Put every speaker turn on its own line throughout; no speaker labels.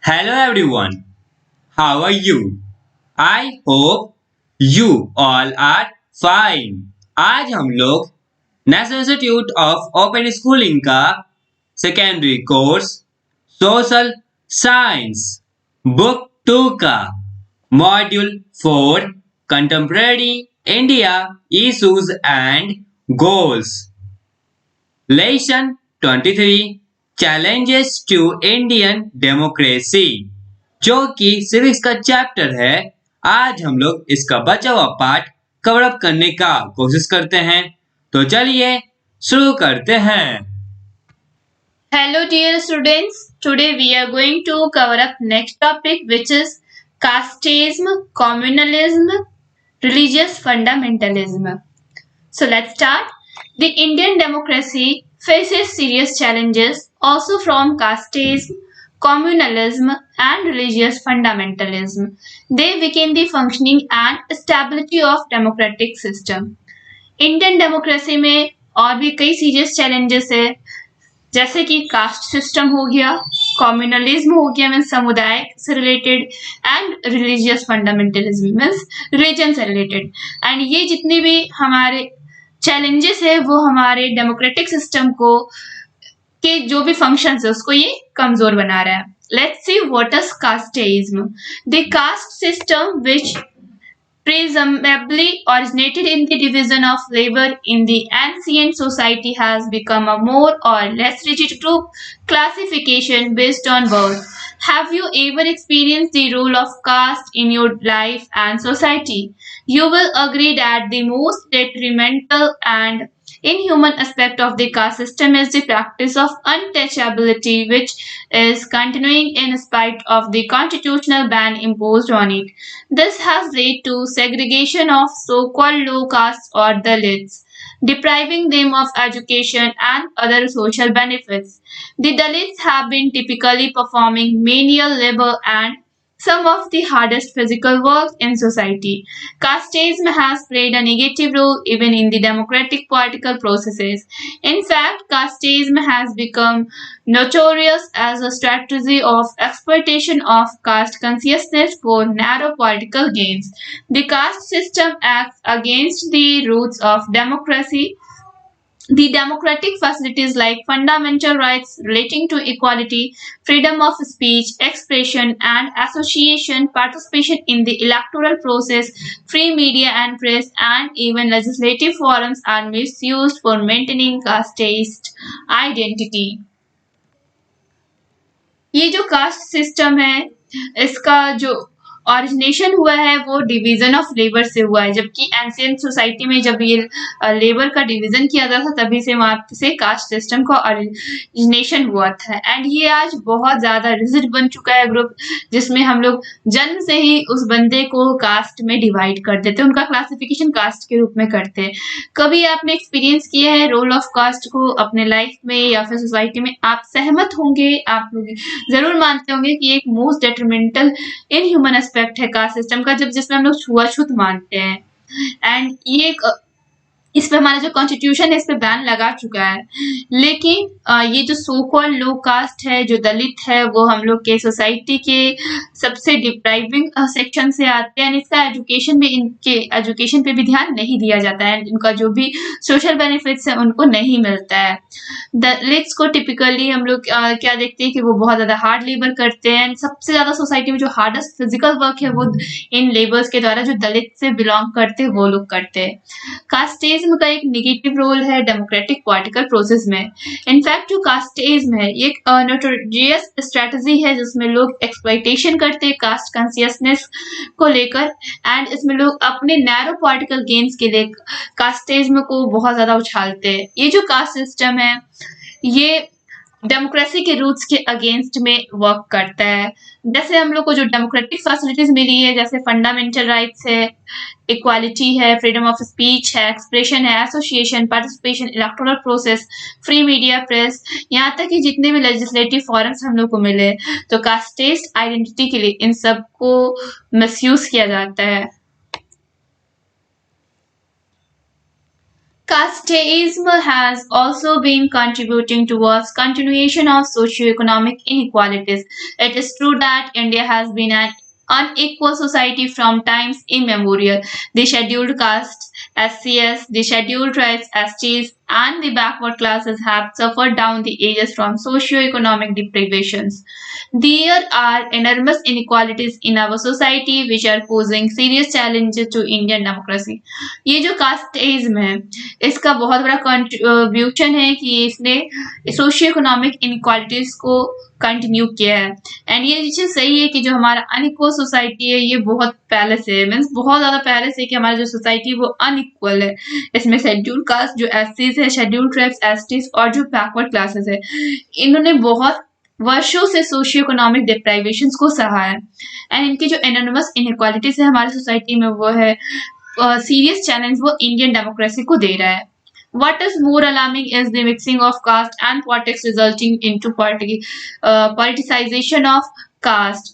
Hello everyone, how are you? I hope you all are fine. आज हम लोग national institute of open schooling का secondary course social science book 2 का module 4 contemporary India issues and goals lesson 23 challenges to Indian democracy जो कि civics का chapter है। आज हम लोग इसका बचा हुआ पार्ट कवर अप करने का कोशिश करते हैं, तो चलिए शुरू करते हैं।
Hello dear students, today we are going to cover up next topic which is casteism, communalism, religious fundamentalism. So let's start. The Indian democracy faces serious challenges also from casteism, communalism and religious fundamentalism. They weaken the functioning and stability of democratic system. Indian democracy में और भी कई serious challenges है, जैसे कि caste system हो गया, communalism हो गया मीन्स समुदाय से related, and religious fundamentalism means religion से रिलेटेड। एंड ये जितने भी हमारे चैलेंजेस है वो हमारे डेमोक्रेटिक सिस्टम को के जो भी फंक्शंस है उसको ये कमजोर बना रहा है। Let's see what is casteism. The caste system which presumably originated in the division of labor in the ancient society has become a more or less rigid group classification based on birth. Have you ever experienced the role of caste in your life and society? You will agree that the most detrimental and inhuman aspect of the caste system is the practice of untouchability, which is continuing in spite of the constitutional ban imposed on it. This has led to segregation of so-called low castes or Dalits, depriving them of education and other social benefits. The Dalits have been typically performing menial labor and some of the hardest physical work in society. Casteism has played a negative role even in the democratic political processes. In fact, casteism has become notorious as a strategy of exploitation of caste consciousness for narrow political gains. The caste system acts against the roots of democracy. The democratic facilities like fundamental rights relating to equality, freedom of speech, expression and association, participation in the electoral process, free media and press, and even legislative forums are misused for maintaining casteist identity. ये जो caste system है इसका जो origination हुआ है वो division of labour से हुआ है, जबकि एंशियंट सोसाइटी में जब ये लेबर का डिवीजन किया गया था तभी से वहां से कास्ट सिस्टम का ऑरिजिनेशन हुआ था। एंड ये आज बहुत ज्यादा रिजिड बन चुका है ग्रुप, जिसमें हम लोग जन्म से ही उस बंदे को कास्ट में डिवाइड कर देते हैं, उनका क्लासिफिकेशन कास्ट के रूप में करते हैं। कभी आपने एक्सपीरियंस किया है रोल ऑफ कास्ट को अपने लाइफ में या फिर सोसाइटी में? आप सहमत होंगे, आप लोग जरूर मानते होंगे कि एक most detrimental in human aspect है कास्ट सिस्टम का, जब जिसमें हम लोग छुआछूत मानते हैं। एंड ये एक इस पे हमारा जो कॉन्स्टिट्यूशन है इस पे बैन लगा चुका है। लेकिन ये जो सो कॉल्ड लो कास्ट है, जो दलित है, वो हम लोग के सोसाइटी के सबसे डिप्राइविंग सेक्शन से आते हैं। इसका एजुकेशन भी, इनके एजुकेशन पे भी ध्यान नहीं दिया जाता है, इनका जो भी सोशल बेनिफिट्स है उनको नहीं मिलता है। दलित्स को टिपिकली हम लोग क्या देखते हैं कि वो बहुत ज्यादा हार्ड लेबर करते हैं। सबसे ज्यादा सोसाइटी में जो हार्डेस्ट फिजिकल वर्क है वो इन लेबर्स के द्वारा जो दलित से बिलोंग करते हैं वो लोग करते हैं। कास्टेज का एक नेगेटिव रोल है डेमोक्रेटिक पॉलिटिकल प्रोसेस में। इनफैक्ट जो कास्टेइज्म है ये एक नोटोरियस स्ट्रेटजी है जिसमें लोग एक्सप्लॉइटेशन करते हैं कास्ट कॉन्शियसनेस को लेकर, एंड इसमें लोग अपने नैरो पॉलिटिकल गेन्स के लिए कास्टेइज्म को बहुत ज्यादा उछालते हैं। ये जो कास्ट सिस्टम है ये डेमोक्रेसी के रूट्स के अगेंस्ट में वर्क करता है। जैसे हम लोग को जो डेमोक्रेटिक फैसिलिटीज मिली है, जैसे फंडामेंटल राइट्स है, इक्वालिटी है, फ्रीडम ऑफ स्पीच है, एक्सप्रेशन है, association, participation, electoral process, free media, press, यहाँ तक कि जितने भी लेजिस्लेटिव फॉरम्स हम लोग को मिले, तो कास्टेस्ट आइडेंटिटी के लिए इन सब को मिसयूज किया जाता है। Casteism has also been contributing towards continuation of socio-economic inequalities. It is true that India has been an unequal society from times immemorial. The scheduled castes, SCS, the scheduled tribes, STs, and the backward classes have suffered down the ages from socio-economic deprivations. There are enormous inequalities in our society which are posing serious challenges to Indian democracy. ये जो casteism है इसका बहुत बड़ा contribution है कि इसने socio economic inequalities को कंटिन्यू किया है एंड ये चीज सही है कि जो हमारा अनइक्वल सोसाइटी है ये बहुत पहले से मीन्स बहुत ज्यादा पहले से कि हमारी जो सोसाइटी है वो अनइक्वल है। इसमें शेड्यूल कास्ट जो एससीज है, शेड्यूल ट्राइब्स, एसटीज और जो बैकवर्ड क्लासेस है इन्होंने बहुत वर्षों से सोशियो इकोनॉमिक डिप्राइवेशन को सहा है एंड इनकी जो एनोनमस इनइक्वालिटीज है हमारी सोसाइटी में वो है सीरियस चैलेंज वो इंडियन डेमोक्रेसी को दे रहा है। What is more alarming is the mixing of caste and politics resulting into politicization of caste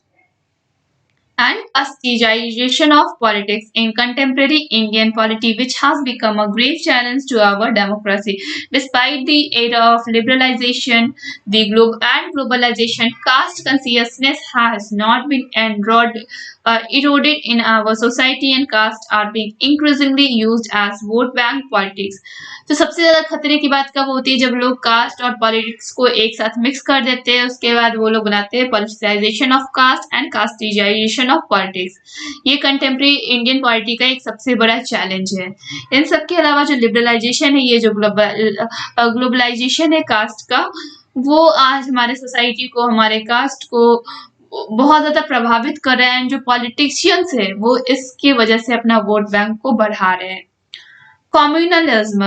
and aestheticization of politics in contemporary Indian polity, which has become a grave challenge to our democracy. Despite the era of liberalization, the globalization, caste consciousness has not been eroded in our society, and caste are being increasingly used as vote bank politics. तो सबसे ज्यादा खतरे की बात कब होती है जब लोग कास्ट और पॉलिटिक्स को एक साथ मिक्स कर देते हैं, उसके बाद वो लोग बनाते हैं politicization of caste and castization of politics. ये कंटेम्प्रेरी इंडियन पॉलिटी का एक सबसे बड़ा चैलेंज है। इन सब के अलावा जो लिबरलाइजेशन है, ये जो ग्लोबलाइजेशन है कास्ट का, वो आज हमारे सोसाइटी को, हमारे कास्ट को बहुत ज्यादा प्रभावित कर रहे हैं। जो पॉलिटिशियंस है वो इसकी वजह से अपना वोट बैंक को बढ़ा रहे हैं। Communalism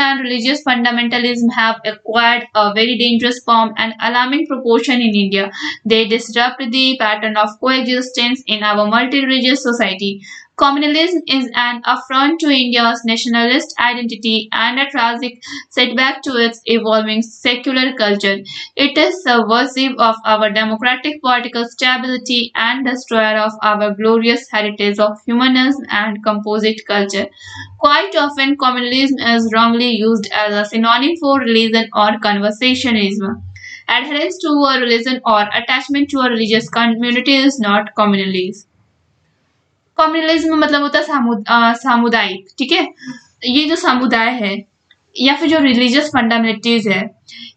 and religious fundamentalism have acquired a very dangerous form and alarming proportion in India. They disrupt the pattern of coexistence in our multi-religious society. Communalism is an affront to India's nationalist identity and a tragic setback to its evolving secular culture. It is subversive of our democratic political stability and destroyer of our glorious heritage of humanism and composite culture. Quite often, communalism is wrongly used as a synonym for religion or conversationism. Adherence to a religion or attachment to a religious community is not communalism. Communalism मतलब होता है सामुदायिक, ठीक है। ये जो समुदाय है या फिर जो रिलीजियस फंडामेंटल्स है,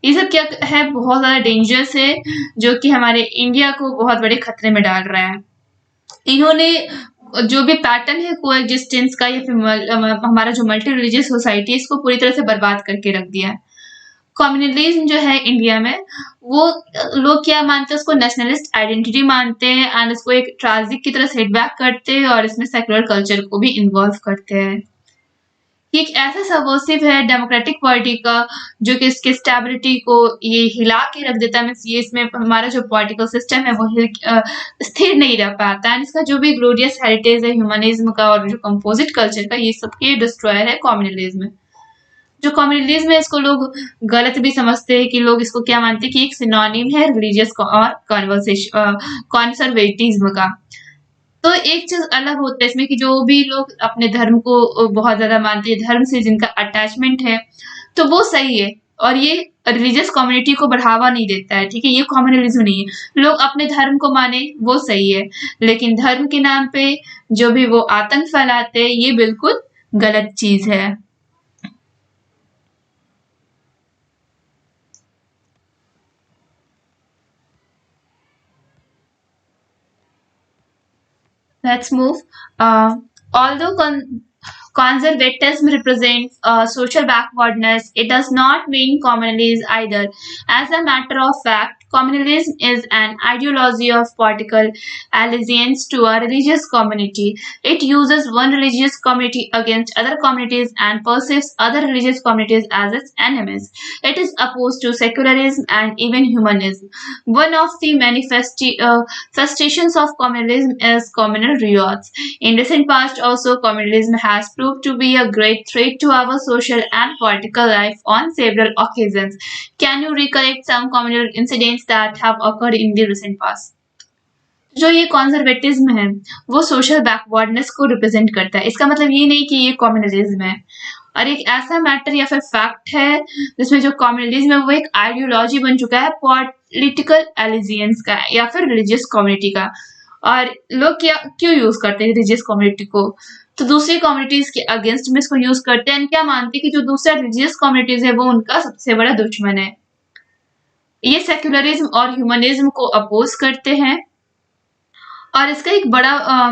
ये सब क्या है, बहुत ज्यादा डेंजरस है, जो कि हमारे इंडिया को बहुत बड़े खतरे में डाल रहा है। इन्होंने जो भी पैटर्न है कोएग्जिस्टेंस का या फिर हमारा जो मल्टी रिलीजियस सोसाइटी है इसको पूरी तरह से बर्बाद करके रख दिया है। कम्युनलिज्म जो है इंडिया में, वो लोग क्या मानते हैं, उसको नेशनलिस्ट आइडेंटिटी मानते हैं एंड उसको एक ट्राजिक की तरह सेटबैक करते हैं और इसमें सेक्युलर कल्चर को भी इन्वॉल्व करते हैं। ये एक ऐसा सबवर्सिव है डेमोक्रेटिक पार्टी का जो कि इसके स्टेबिलिटी को ये हिला के रख देता है। ये इसमें हमारा जो पॉलिटिकल सिस्टम है वो स्थिर नहीं रह पाता है। इसका जो भी ग्लोरियस हेरिटेज है ह्यूमनिज्म का और जो कंपोजिट कल्चर का, ये सबके डिस्ट्रॉयर है कम्युनलिज्म। जो कम्युनलिज्म है इसको लोग गलत भी समझते हैं कि लोग इसको क्या मानते हैं कि एक सिनोनिम है रिलीजियस और कंसर्वेटिज्म का। तो एक चीज अलग होता है इसमें कि जो भी लोग अपने धर्म को बहुत ज्यादा मानते हैं, धर्म से जिनका अटैचमेंट है, तो वो सही है और ये रिलीजियस कम्युनिटी को बढ़ावा नहीं देता है, ठीक है। ये कम्युनलिज्म नहीं है। लोग अपने धर्म को माने वो सही है, लेकिन धर्म के नाम पे जो भी वो आतंक फैलाते हैं ये बिल्कुल गलत चीज है। Let's move. Although conservatism represents social backwardness, it does not mean communalism either. As a matter of fact, communalism is an ideology of political allegiance to a religious community. It uses one religious community against other communities and perceives other religious communities as its enemies. It is opposed to secularism and even humanism. One of the manifestations of communalism is communal riots. In recent past also, communalism has proved to be a great threat to our social and political life on several occasions. Can you recollect some communal incidents that have occurred in the recent past? जो ये कॉन्जर्वेटिज्म है वो social backwardness को represent करता है। इसका मतलब ये नहीं कि ये कम्युनलिज्म है। और एक ऐसा मैटर या फिर फैक्ट है जिसमें जो कम्युनलिज्म है वो एक आइडियोलॉजी बन चुका है पॉलिटिकल एलिजियंस का या फिर रिलीजियस कम्युनिटी का। और लोग क्या क्यों यूज करते हैं रिलीजियस कम्युनिटी को? तो दूसरी कम्युनिटीज के अगेंस्ट में इसको यूज करते हैं, क्या मानते हैं कि जो दूसरा रिलीजियस कम्युनिटीज है वो उनका सबसे बड़ा दुश्मन है। ये सेक्युलरिज्म और ह्यूमनिज्म को अपोज करते हैं। और इसका एक बड़ा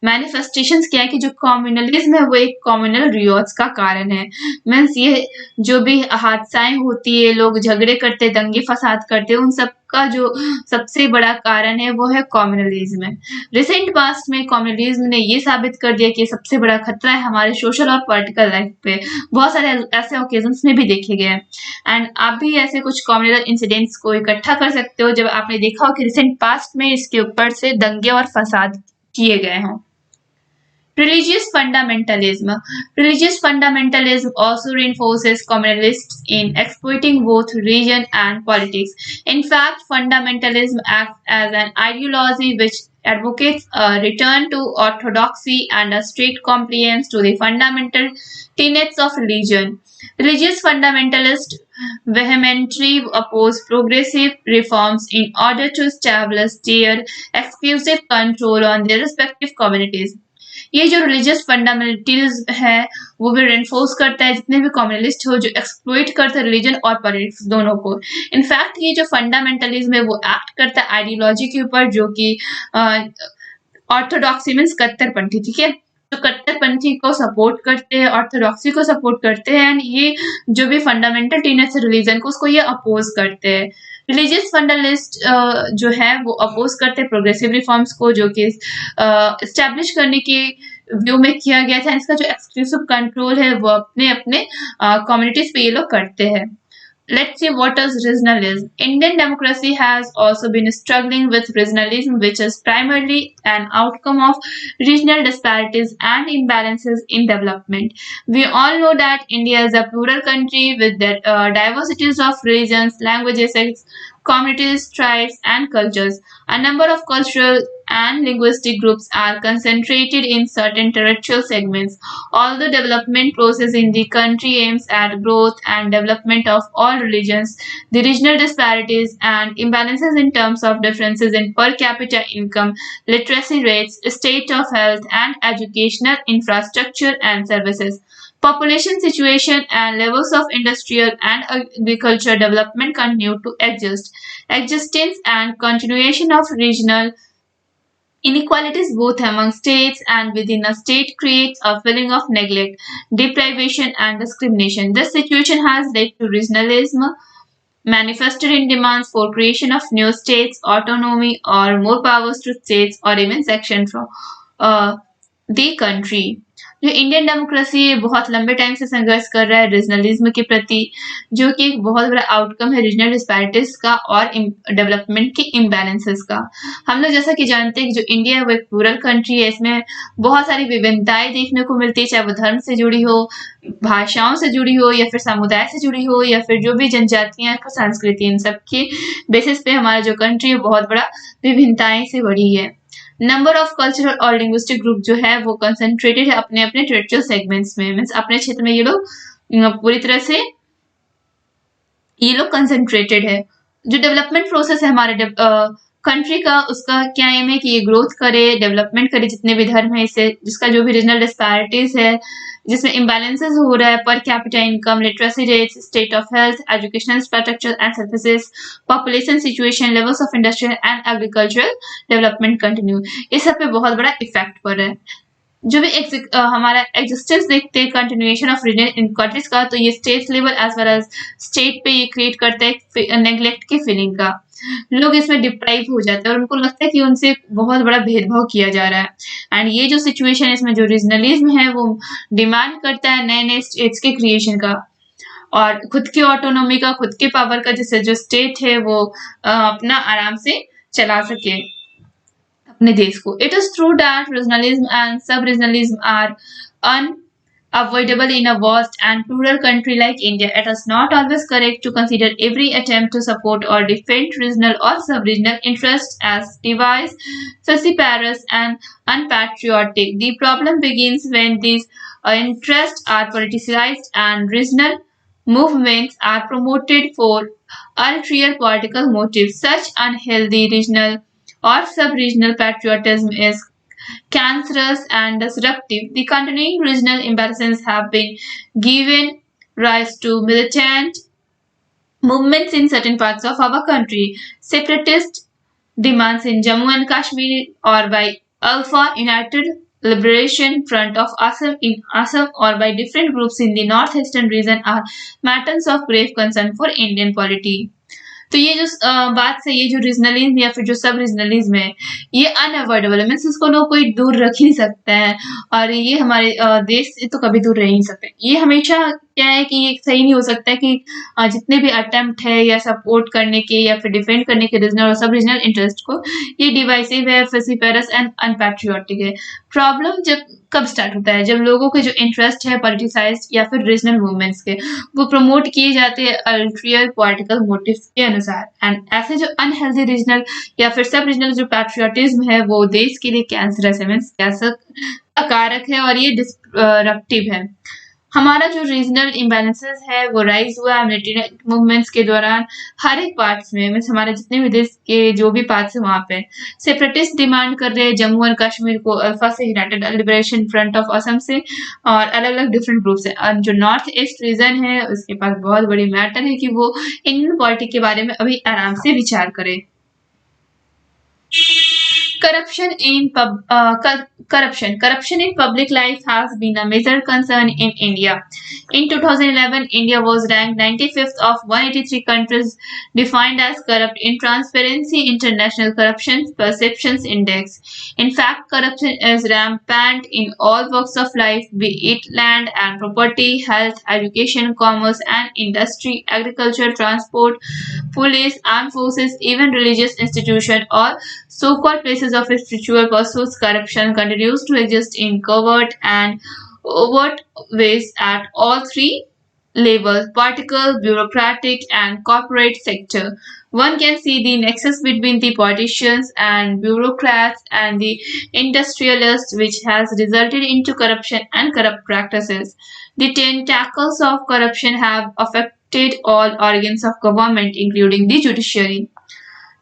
मैनिफेस्टेशन क्या है कि जो कम्युनलिज्म है वो एक कम्युनल रियोट्स का कारण है। मीन्स ये जो भी हादसाएं होती है, लोग झगड़े करते, दंगे फसाद करते, उन सब का जो सबसे बड़ा कारण है वो है कम्युनलिज्म। रिसेंट पास्ट में कम्युनलिज्म ने ये साबित कर दिया कि सबसे बड़ा खतरा है हमारे सोशल और पॉलिटिकल लाइफ पे। बहुत सारे ऐसे ओकेजन्स में भी देखे गए हैं। एंड आप भी ऐसे कुछ कम्युनल इंसिडेंट्स को इकट्ठा कर सकते हो जब आपने देखा हो कि रिसेंट पास्ट में इसके ऊपर से दंगे और फसाद किए गए हों। Religious fundamentalism. Religious fundamentalism also reinforces communalists in exploiting both religion and politics. In fact, fundamentalism acts as an ideology which advocates a return to orthodoxy and a strict compliance to the fundamental tenets of religion. Religious fundamentalists vehemently oppose progressive reforms in order to establish their exclusive control on their respective communities. ये जो religious fundamentalism है वो भी reinforce करता है जितने भी communalist हो जो एक्सप्लॉइट करते हैं रिलीजन और पॉलिटिक्स दोनों को। इनफैक्ट ये जो फंडामेंटलिज्म है वो एक्ट करता है आइडियोलॉजी के ऊपर जो कि ऑर्थोडॉक्सी मीन्स कट्टरपंथी, ठीक है, तो कट्टरपंथी को सपोर्ट करते हैं, ऑर्थोडॉक्सी को सपोर्ट करते हैं एंड ये जो भी फंडामेंटल टीनेट्स रिलीजन को उसको ये अपोज करते हैं। रिलीजियस फंडामेंटलिस्ट जो है वो अपोज करते हैं प्रोग्रेसिव रिफॉर्म्स को जो कि एस्टैब्लिश करने की व्यू में किया गया था। इसका जो एक्सक्लूसिव कंट्रोल है वो अपने अपने कम्युनिटीज पे ये लोग करते हैं। Let's see what is regionalism. Indian democracy has also been struggling with regionalism, which is primarily an outcome of regional disparities and imbalances in development. We all know that India is a plural country with diversities of religions, languages, communities, tribes, and cultures. A number of cultural and linguistic groups are concentrated in certain territorial segments. Although development process in the country aims at growth and development of all religions, the regional disparities and imbalances in terms of differences in per capita income, literacy rates, state of health, and educational infrastructure and services, population situation, and levels of industrial and agricultural development continue to exist. Existence and continuation of regional inequalities both among states and within a state creates a feeling of neglect, deprivation, and discrimination. This situation has led to regionalism, manifested in demands for creation of new states, autonomy, or more powers to states, or even section from the country. जो Indian democracy बहुत लंबे time से संघर्ष कर रहा है regionalism के प्रति, जो कि एक बहुत बड़ा आउटकम है रीजनल डिस्पैरिटीज का और डेवलपमेंट के इम्बैलेंसेस का। हम लोग जैसा कि जानते हैं कि जो इंडिया है वो एक प्लूरल कंट्री है, इसमें बहुत सारी विभिन्नताएं देखने को मिलती है, चाहे वो धर्म से जुड़ी हो, भाषाओं से जुड़ी हो, या फिर समुदाय से जुड़ी हो, या फिर जो भी जनजातियां संस्कृति, इन सब के बेसिस पे हमारा जो कंट्री है बहुत बड़ा विभिन्नताएं से बड़ी है। नंबर ऑफ कल्चरल और लिंग्विस्टिक ग्रुप जो है वो कंसंट्रेटेड है अपने अपने टेरिटोरियल सेगमेंट्स में, मीन्स अपने क्षेत्र में ये लोग पूरी तरह से ये लोग कंसंट्रेटेड है। जो डेवलपमेंट प्रोसेस है हमारे कंट्री का, उसका क्या एम है कि ये ग्रोथ करे, डेवलपमेंट करे, जितने भी धर्म है इससे, जिसका जो भी रीजनल डिस्पैरिटीज है, जिसमें इम्बैलेंसेस हो रहा है, per capita income, literacy rates, state of health, educational infrastructure and services, population situation, levels of industrial and agricultural development continue, इस सब पे बहुत बड़ा इफेक्ट पड़ रहा है। जो भी हमारा एग्जिस्टेंस देखते हैं कंटिन्यूएशन ऑफ रीजन इनक्वालिटीज का, तो ये state level as well as state पे ये क्रिएट करता है नेग्लेक्ट की फीलिंग का। लोग इसमें डिप्राइव हो जाते हैं और उनको लगता है कि उनसे बहुत बड़ा भेदभाव किया जा रहा है। एंड ये जो सिचुएशन है इसमें जो रीजनलिज्म है वो डिमांड करता है नए नए स्टेट्स के क्रिएशन का और खुद की ऑटोनॉमी का, खुद के पावर का, जिससे जो स्टेट है वो अपना आराम से चला सके अपने देश को। It is true that regionalism and sub regionalism are avoidable in a vast and plural country like India. It is not always correct to consider every attempt to support or defend regional or sub-regional interests as device, falsiparous and unpatriotic. The problem begins when these interests are politicized and regional movements are promoted for ulterior political motives. Such unhealthy regional or sub-regional patriotism is cancerous and disruptive. The continuing regional imbalances have been given rise to militant movements in certain parts of our country. Separatist demands in Jammu and Kashmir or by Alpha United Liberation Front of Assam in Assam or by different groups in the northeastern region are matters of grave concern for Indian polity. तो ये जो बात सही है, जो regionalism या फिर जो सब रीजनलिज्म है, ये अनअवॉइडेबल है, मीन्स इसको लोग कोई दूर रख ही नहीं सकते हैं और ये हमारे देश से तो कभी दूर रह ही नहीं सकते। ये हमेशा क्या है कि ये सही नहीं हो सकता है कि जितने भी अटेम्प्ट है या सपोर्ट करने के या फिर डिफेंड करने के रीजनल और सब रीजनल इंटरेस्ट को, ये डिवाइसिव है, फेसिपेरस एंड अनपैट्रियोटिक है। प्रॉब्लम जब कब स्टार्ट होता है, जब लोगों के जो इंटरेस्ट है पॉलिटिसाइज्ड या फिर रीजनल मूवमेंट्स के, वो प्रमोट किए जाते हैं अल्ट्रियर पॉलिटिकल मोटिव्स के अनुसार। एंड ऐसे जो अनहेल्दी रीजनल या फिर सब रीजनल जो पैट्रियोटिज्म है वो देश के लिए कैंसरस है, मीन्स कैंसर का कारक है और ये डिस्रप्टिव है। हमारा जो रीजनल इम्बैलेंसेस है वो राइज हुआ है मिलिटेंट मूवमेंट्स के दौरान हर एक पार्ट्स में, मीन्स हमारे जितने भी देश के जो भी पार्ट्स है वहाँ पे सेपरेटिस्ट डिमांड कर रहे हैं जम्मू एंड कश्मीर को अल्फा से, United liberation front of Assam से और अलग अलग डिफरेंट ग्रुप से। और जो नॉर्थ ईस्ट रीजन है उसके पास बहुत बड़ी मैटर है कि वो इंडियन पॉलिटिक्स के बारे में अभी आराम से विचार करे। Corruption in public life has been a major concern in India. In 2011, India was ranked 95th of 183 countries defined as corrupt in Transparency International Corruption Perceptions Index. In fact, corruption is rampant in all walks of life, be it land and property, health, education, commerce and industry, agriculture, transport, police, armed forces, even religious institutions or so-called places of spiritual pursuits. Corruption continues to exist in covert and overt ways at all three levels: political, bureaucratic, and corporate sector. One can see the nexus between the politicians and bureaucrats and the industrialists, which has resulted into corruption and corrupt practices. The tentacles of corruption have affected all organs of government, including the judiciary.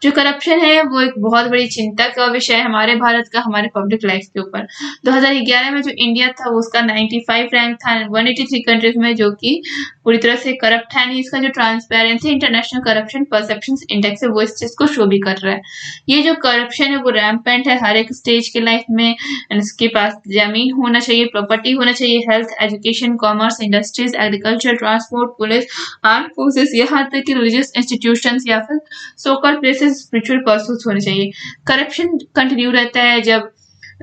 जो corruption है वो एक बहुत बड़ी चिंता का विषय है हमारे भारत का, हमारे पब्लिक लाइफ के ऊपर। 2011 में जो इंडिया था वो उसका 95 रैंक था 183 कंट्रीज में, जो कि पूरी तरह से करप्ट है नहीं। इसका जो transparency international corruption perceptions index है वो इस चीज को शो भी कर रहा है। ये जो करप्शन है वो रैम्पेंट है हर एक स्टेज के लाइफ में। इसके पास जमीन होना चाहिए, प्रॉपर्टी होना चाहिए, health, education, commerce, industries, agriculture, transport, police, arm forces, यहाँ तक कि रिलीजियस इंस्टीट्यूशंस या फिर सो कॉल्ड प्लेसेस स्पिरिचुअल पर्सूट्स होने चाहिए। करप्शन कंटिन्यू रहता है जब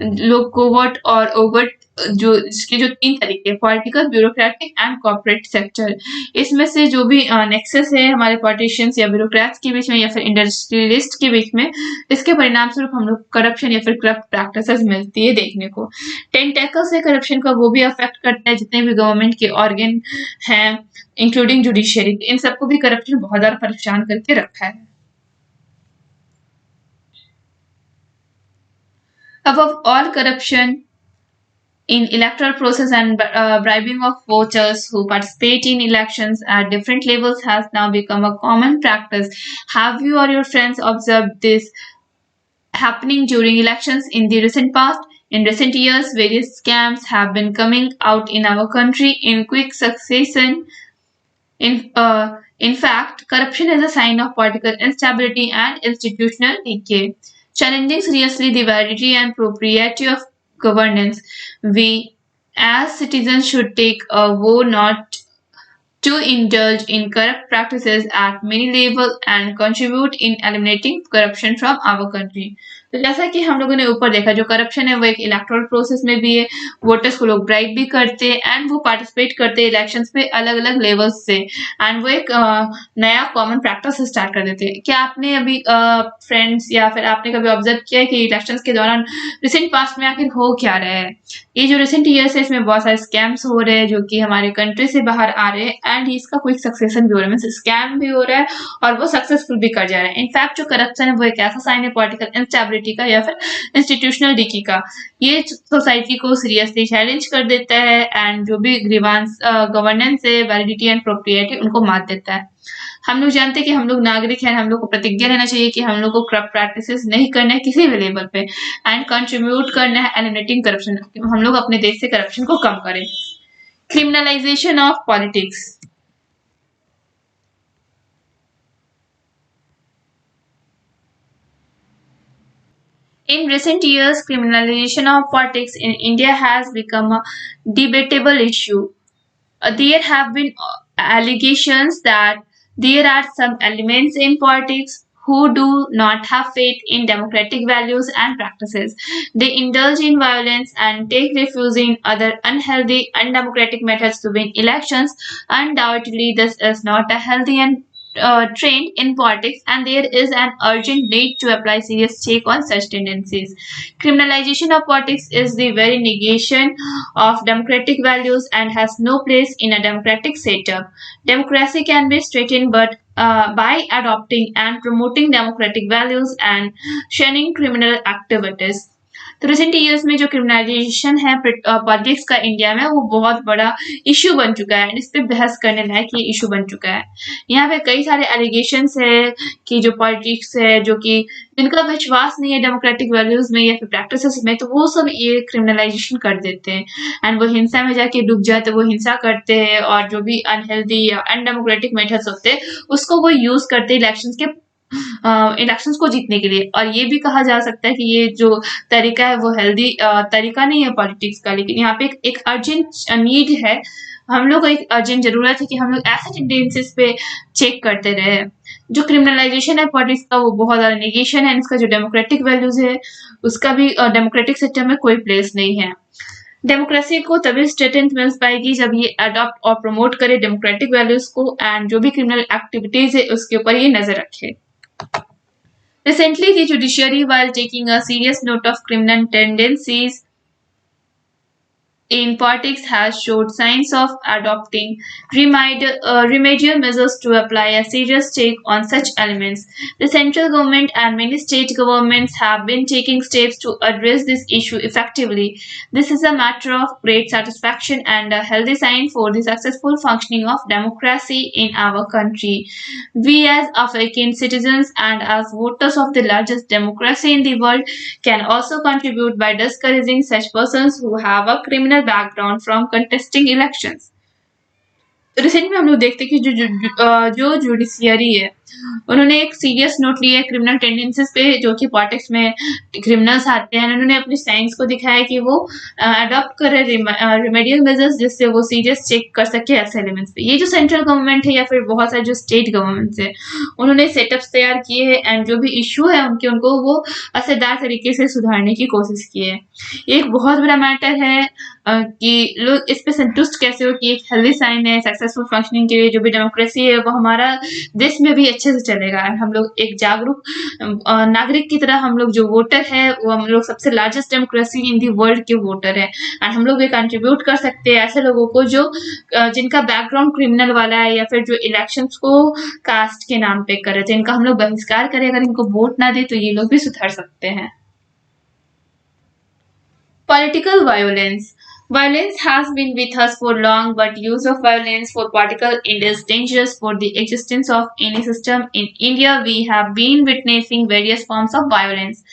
लोग कोवर्ट और ओवर्ट, जो इसके जो तीन तरीके, political, bureaucratic and corporate sector, इसमें से जो भी नेक्सस है हमारे पॉलिटिशियंस या ब्यूरोक्रेट्स के बीच में या फिर इंडस्ट्रियलिस्ट के बीच में, इसके परिणाम स्वरूप हम लोग करप्शन या फिर करप्ट प्रैक्टिसेस मिलती है देखने को। टेंटेकल्स है करप्शन का, वो भी अफेक्ट करता है जितने भी गवर्नमेंट के ऑर्गन हैं इंक्लूडिंग जुडिशियरी, इन सबको भी करप्शन बहुत ज्यादा परेशान करके रखा है। Above all, corruption in electoral process and bribing of voters who participate in elections at different levels has now become a common practice. Have you or your friends observed this happening during elections in the recent past? In recent years, various scams have been coming out in our country in quick succession. In fact, corruption is a sign of political instability and institutional decay. Challenging seriously the validity and propriety of governance, we as citizens should take a vow not to indulge in corrupt practices at many levels and contribute in eliminating corruption from our country. तो जैसा कि हम लोगों ने ऊपर देखा, जो corruption है वो एक इलेक्टोरल प्रोसेस में भी है, वोटर्स को लोग ब्राइब भी करते हैं एंड वो पार्टिसिपेट करते हैं इलेक्शंस पे अलग-अलग लेवल्स से एंड वो एक नया कॉमन प्रैक्टिस स्टार्ट कर देते हैं। क्या आपने अभी फ्रेंड्स या फिर आपने कभी ऑब्जर्व किया है कि इलेक्शंस के दौरान रिसेंट पास्ट में आखिर हो क्या रहा है? ये जो रिसेंट ईयर्स है इसमें बहुत सारे स्कैम्स हो रहे हैं जो कि हमारे कंट्री से बाहर आ रहे हैं एंड इसका क्विक सक्सेशन भी हो रहा है, मीन्स स्कैम भी हो रहा है और वो सक्सेसफुल भी कर जा रहा है। इनफैक्ट जो करप्शन है वो एक ऐसा साइन है पॉलिटिकल इंस्टेबिलिटी का या फिर इंस्टीट्यूशनल डिकी का। ये सोसाइटी को सीरियसली चैलेंज कर देता है एंड जो भी ग्रीवांस गवर्नेंस है, वैलिडिटी एंड प्रोप्रिएटी उनको मात देता है। हम लोग जानते हैं कि हम लोग नागरिक हैं, हम लोग को प्रतिज्ञा रहना चाहिए कि हम लोग को करप्ट प्रैक्टिसेस नहीं करना है किसी भी लेवल पे एंड कंट्रीब्यूट करना है एलिमिनेटिंग करप्शन। हम लोग अपने देश से करप्शन को कम करें। Criminalisation of politics. In recent years, criminalization of politics in India has become a debatable issue. There have been allegations that there are some elements in politics who do not have faith in democratic values and practices. They indulge in violence and take refuge in other unhealthy, undemocratic methods to win elections. Undoubtedly, this is not a healthy and trend in politics, and there is an urgent need to apply serious check on such tendencies. Criminalization of politics is the very negation of democratic values and has no place in a democratic setup. Democracy can be strengthened but by adopting and promoting democratic values and shunning criminal activities. तो recent years में जो criminalisation है politics का India में वो बहुत बड़ा issue बन चुका है, इस पे बहस करने लायक ये इश्यू बन चुका है। यहाँ पे कई सारे एलिगेशंस है कि जो पॉलिटिक्स है जो कि जिनका विश्वास नहीं है डेमोक्रेटिक वैल्यूज में या फिर प्रैक्टिसेस में, तो वो सब ये क्रिमिनलाइजेशन कर देते हैं एंड वो हिंसा में जाके डूब जाते, वो हिंसा करते हैं और जो भी अनहेल्दी या अनडेमोक्रेटिक मेथड्स होते हैं उसको वो यूज करते हैं इलेक्शंस को जीतने के लिए। और ये भी कहा जा सकता है कि ये जो तरीका है वो हेल्दी तरीका नहीं है पॉलिटिक्स का, लेकिन यहाँ पे एक अर्जेंट नीड है, हम लोग को एक अर्जेंट जरूरत है कि हम लोग ऐसे टेंडेंसीज पे चेक करते रहे। जो क्रिमिनलाइजेशन है पॉलिटिक्स का वो बहुत ज्यादा नेगेशन है, इसका जो डेमोक्रेटिक वैल्यूज है उसका भी डेमोक्रेटिक सिस्टम में कोई प्लेस नहीं है। डेमोक्रेसी को तभी स्ट्रेंथ मिल पाएगी जब ये अडॉप्ट और प्रमोट करे डेमोक्रेटिक वैल्यूज को एंड जो भी क्रिमिनल एक्टिविटीज है उसके ऊपर ये नजर रखे। Recently, the judiciary, while taking a serious note of criminal tendencies in politics, has showed signs of adopting remedial measures to apply a serious check on such elements. The central government and many state governments have been taking steps to address this issue effectively. This is a matter of great satisfaction and a healthy sign for the successful functioning of democracy in our country. We, as African citizens and as voters of the largest democracy in the world, can also contribute by discouraging such persons who have a criminal background from contesting elections. Recent में हम लोग देखते हैं कि जो judiciary है उन्होंने एक सीरियस नोट लिया है क्रिमिनल टेंडेंसीज पे, जो कि पॉलिटिक्स में क्रिमिनल्स आते हैं। उन्होंने अपनी साइंस को दिखाया कि वो अडॉप्ट कर रहे रेमेडियल मेजर्स जिससे वो सीरियस चेक कर सके ऐसे एलिमेंट्स पे। ये जो सेंट्रल गवर्नमेंट है या फिर बहुत सारे जो स्टेट गवर्नमेंट्स है उन्होंने सेटअप्स तैयार किए हैं एंड जो भी इशू है उनको वो असरदार तरीके से सुधारने की कोशिश की है। ये एक बहुत बड़ा मैटर है कि लोग इस पे संतुष्ट कैसे हो कि एक हेल्दी साइन है सक्सेसफुल फंक्शनिंग के लिए जो भी डेमोक्रेसी है वो हमारा देश में भी अच्छे से चलेगा। हम लोग एक जागरूक नागरिक की तरह हम लोग जो वोटर है वो हम लोग सबसे largest democracy in the world के वोटर है एंड हम लोग भी कंट्रीब्यूट कर सकते हैं ऐसे लोगों को जो जिनका बैकग्राउंड क्रिमिनल वाला है या फिर जो इलेक्शंस को कास्ट के नाम पे कर रहे थे, इनका हम लोग बहिष्कार करें, अगर इनको वोट ना दे तो ये लोग भी सुधर सकते हैं। Political violence. Violence has been with us for long, but use of violence for political end is dangerous for the existence of any system. In India, we have been witnessing various forms of violence.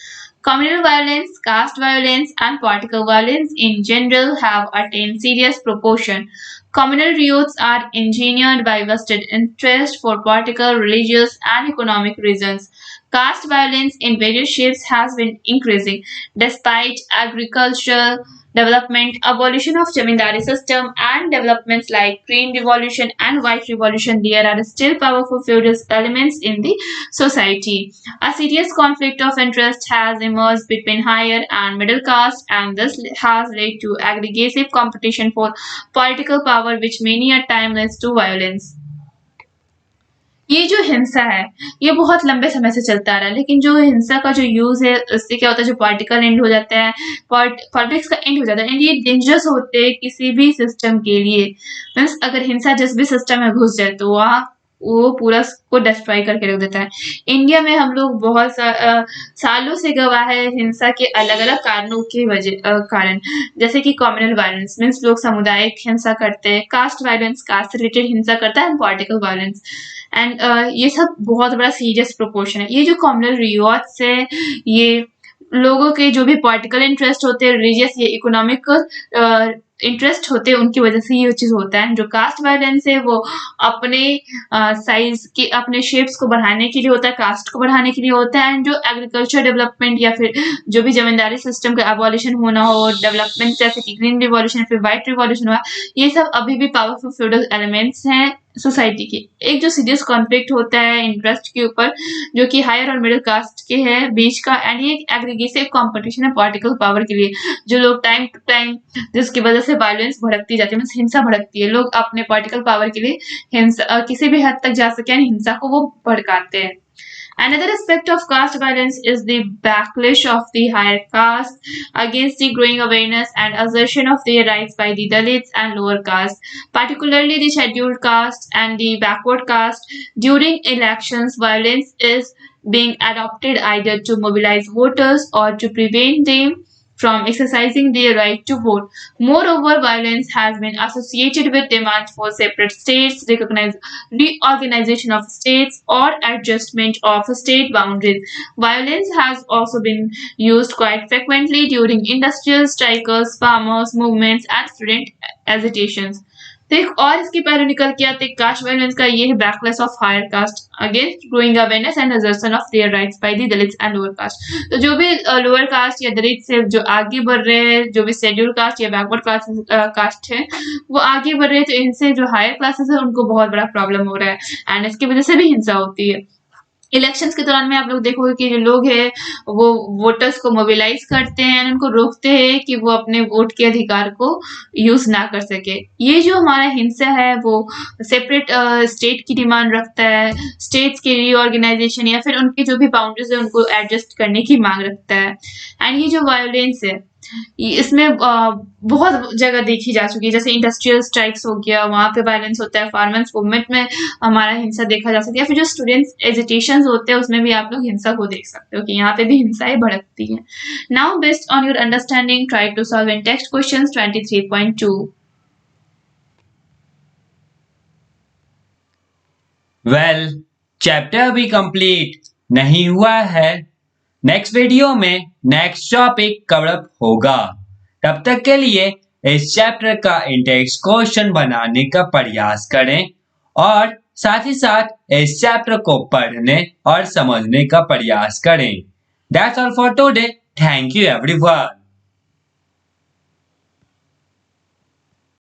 Communal violence, caste violence, and political violence in general have attained serious proportion. Communal riots are engineered by vested interest for political, religious, and economic reasons. Caste violence in various shapes has been increasing. Despite agricultural development, abolition of Jamindari system, and developments like Green Revolution and White Revolution, there are still powerful feudal elements in the society. A serious conflict of interest has emerged between higher and middle caste, and this has led to aggressive competition for political power, which many a time leads to violence. ये जो हिंसा है ये बहुत लंबे समय से चलता आ रहा है, लेकिन जो हिंसा का जो यूज है उससे क्या होता है, जो पॉलिटिकल एंड हो जाता है, पॉलिटिक्स का एंड हो जाता है, एंड ये डेंजरस होते हैं किसी भी सिस्टम के लिए। मीन्स अगर हिंसा जिस भी सिस्टम में घुस जाए तो वहाँ वो पूरा को डिस्ट्रॉय करके रख देता है। इंडिया में हम लोग बहुत सालों से गवाह है हिंसा के अलग अलग कारणों की वजह कारण, जैसे कि कम्युनल वायलेंस मीन्स लोग सामुदायिक हिंसा करते हैं, कास्ट वायलेंस कास्ट रिलेटेड हिंसा करता है, एंड पॉलिटिकल वायलेंस, एंड ये सब बहुत बड़ा सीरियस प्रोपोर्शन है। ये जो कम्युनल रिवॉर्ड्स है ये लोगों के जो भी पॉलिटिकल इंटरेस्ट होते हैं, रिलीजियस या इकोनॉमिक इंटरेस्ट होते हैं, उनकी वजह से ये चीज होता है। जो कास्ट वायलेंस है वो अपने साइज के अपने शेप्स को बढ़ाने के लिए होता है, कास्ट को बढ़ाने के लिए होता है, एंड जो एग्रीकल्चर डेवलपमेंट या फिर जो भी जमींदारी सिस्टम का एबॉलिशन होना हो, डेवलपमेंट जैसे कि ग्रीन रिवॉल्यूशन फिर व्हाइट रिवॉल्यूशन हुआ, ये सब अभी भी पावरफुल फ्यूडल एलिमेंट्स हैं सोसाइटी के। एक जो सीरियस कॉन्फ्लिक्ट होता है इंटरेस्ट के ऊपर जो कि हायर और मिडिल कास्ट के है बीच का, एंड ये एक एग्रीगेसिव कंपटीशन है पॉलिटिकल पावर के लिए, जो लोग टाइम टू टाइम जिसकी वजह से वायलेंस भड़कती जाती है, हिंसा भड़कती है, लोग अपने पॉलिटिकल पावर के लिए हिंसा किसी भी हद तक जा सके हिंसा को वो भड़काते हैं। Another aspect of caste violence is the backlash of the higher caste against the growing awareness and assertion of their rights by the Dalits and lower caste, particularly the scheduled caste and the backward caste. During elections, violence is being adopted either to mobilize voters or to prevent them from exercising their right to vote. Moreover, violence has been associated with demands for separate states, reorganization of states, or adjustment of state boundaries. Violence has also been used quite frequently during industrial strikes, farmers' movements, and student agitations. तो एक और इसके पहले निकल के आते cast violence का ये है backlash of higher caste against growing awareness and assertion of their rights by the Dalits and lower caste. तो जो भी लोअर कास्ट या दलित से जो आगे बढ़ रहे हैं, जो भी शेड्यूल कास्ट या बैकवर्ड कास्ट है वो आगे बढ़ रहे हैं, तो इनसे जो हायर क्लासेस है उनको बहुत बड़ा प्रॉब्लम हो रहा है एंड इसकी वजह से भी हिंसा होती है। इलेक्शंस के दौरान में आप लोग देखोगे कि जो लोग हैं वो वोटर्स को मोबिलाइज करते हैं, उनको रोकते हैं कि वो अपने वोट के अधिकार को यूज ना कर सके। ये जो हमारा हिंसा है वो सेपरेट स्टेट की डिमांड रखता है, स्टेट्स के रीऑर्गेनाइजेशन या फिर उनकी जो भी बाउंड्रीज है उनको एडजस्ट करने की मांग रखता है। एंड ये जो वायोलेंस है इसमें बहुत जगह देखी जा चुकी है, जैसे इंडस्ट्रियल स्ट्राइक्स हो गया वहां पे वायलेंस होता है, फार्मर्स मूवमेंट में हमारा हिंसा देखा जा सकता है, फिर जो स्टूडेंट्स एजिटेशन होते हैं उसमें भी आप लोग हिंसा को देख सकते हो कि यहाँ पे भी हिंसाएं भड़कती है। Now based on your understanding try to solve in text questions 23.2।
Well chapter अभी कंप्लीट नहीं हुआ है, नेक्स्ट वीडियो में नेक्स्ट टॉपिक कवर अप होगा। तब तक के लिए इस चैप्टर का इंटेक्स्ट क्वेश्चन बनाने का प्रयास करें और साथ ही साथ इस चैप्टर को पढ़ने और समझने का प्रयास करें। That's all for today. Thank you everyone.